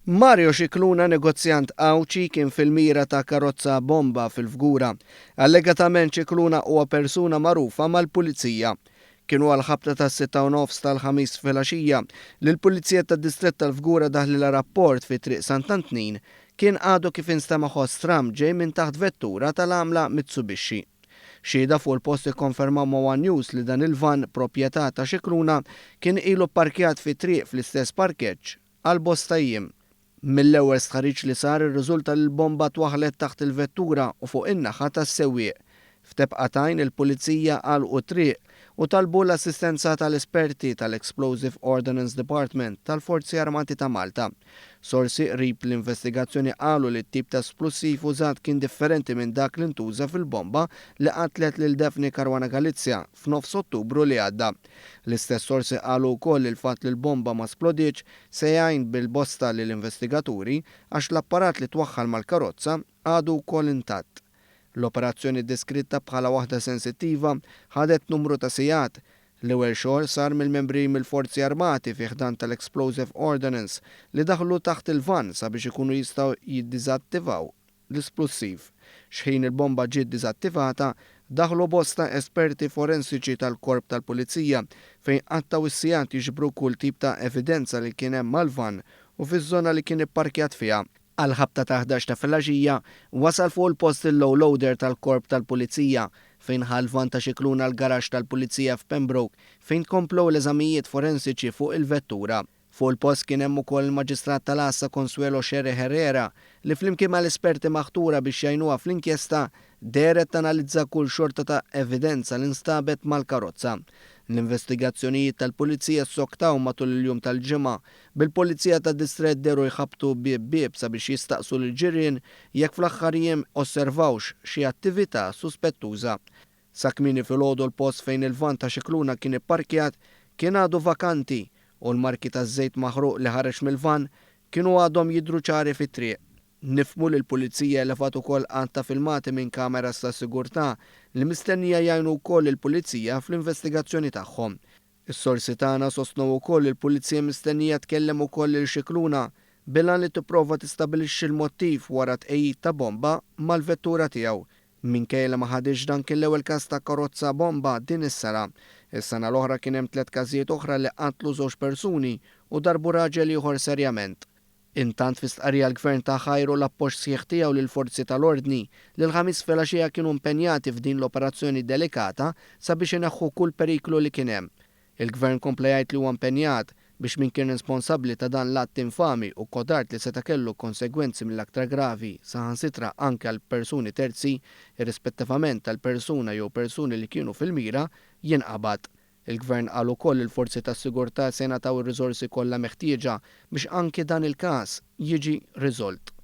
Mario Scicluna, negozjant Awċi, kien fil-mira ta' karozza bomba fil-Fgura. Allegatament Scicluna huwa persuna magħrufa mal-pulizija. Kienu għal-ħabta ta' 6:30 tal-ħamis filgħaxija li l-Pulizija tad-Distrett tal-Fgura daħlilha rapport fi triq Sant'Antnin kien għadu kif instama' ħoss ġej minn taħt vettura tal-għamla Mitsubishi. Xhieda fuq il-post ikkonfermaw ma' One News li dan il-van proprjetà ta' Scicluna kien ilu parkjat fi triq fl-istess parkeġġ għal bosta jiem. Mill-ewwel stħarriġ li sar irriżulta li l-bomba twaħlet taħt il-vettura u fuq in-naħa tas-sewwieq. F'tebqatajn il-Pulizija għalqu triq u talbu l-assistenza tal-esperti tal-Explosive Ordnance Department tal-Forzi Armati ta' Malta. Sorsi qrib l-investigazzjoni qalu li t-tip ta' splussiv użat kien differenti minn dak li ntuża fil-bomba li qatlet lil Daphne Caruana Galizia f'nofs Ottubru li għadda. L-istess sorsi qalu wkoll il-fatt li l-bomba ma splodiċ se jgħin bil-bosta lill investigaturi għax l-apparat li twaħħal mal-karozza għadu wkoll intatt. L-operazzjoni deskritta bħala waħda sensittiva ħadet numru ta' sigħat. L-ewwel xogħol sar mill-membri mill-Forzi Armati fi ħdan tal-Explosive Ordnance li daħlu taħt il-van sabiex ikunu jistgħu jiddiżattivaw l-esplussiv. X'ħin il-bomba ġiet diżattivata, daħlu bosta esperti forensiċi tal-Korp tal-Pulizija fejn qattaw is-sigħat jiġbru kull tip ta' evidenza li kien hemm mal-van u fiż-żona li kien ipparkjat fiha. Għal-ħabta ta' 11 ta' filgħaxija wasal fuq il-post il-low loader tal-Korp tal-Pulizija fejn ħalvan ta' Scicluna l-garax tal-Pulizija f'Pembroke fejn komplow l-eżamijiet forensiċi fuq il-vettura. Fuq il-post kien hemm ukoll il-Maġistrat tal-Assa Consuelo Xerre Herrera li flimkien mal-esperti maħtura biex jgħinuha fl-inkjesta deret tanalizza kull xorta ta' evidenza li nstabet mal-karozza. L-investigazzjonijiet tal-Pulizija ssoktaw matul il-jum tal-ġimgħa bil-Pulizija tad-Distrett deru jħabtu bieb sabiex jistaqsu l-ġirien jekk fl-aħħar jiem osservawx xi attività suspettuża. Sa kmieni filgħodu l-post fejn il-van ta' Scicluna kien ipparkjat kien għadu vakanti u l-marki taż-żejt maħruq li ħareġ mill-van kienu għadhom jidhru ċari fit-triq. Nifhmu li l-Pulizija elefat ukoll qatt ta' filmati minn kameras ta' sigurtà li mistennija jgħinu wkoll il-Pulizija fl-investigazzjoni tagħhom. Is-sorsi tagħna sostnu wkoll il-Pulizija mistennija tkellem ukoll lil Scicluna bilan li tipprova tistabbilixxi l-mottiv wara tqejjid ta' bomba mal-vettura tiegħu. Minkejja ma ħadix dan kien l-ewwel każ ta' karozza bomba din is-sena. Is-sena l-oħra kien hemm 3 każijiet oħra li qatlu 2 persuni u darbu raġel ieħor serjament. Intant fi stqarrija l-Gvern ta' ħajru l-appoġġ sħiħ tiegħu lill-forzi tal-ordni li l-ħamis filgħaxija kienu impenjati f'din l-operazzjoni delikata sabiex ineħħu kull periklu li kien hemm. Il-Gvern kompla jgħid li huwa impenjat biex min kien responsabbli ta' dan l-att infami u kodart li seta' kellu konsegwenzi mill-aktar gravi saħansitra anke għal persuni terzi, irrispettivament tal-persuna jew persuni li kienu fil-mira, jinqabad. Il-Gvern qal ukoll il-forzi tas-sigurtà se jingħataw ir-riżorsi kollha meħtieġa biex anke dan il-każ jiġi riżolt.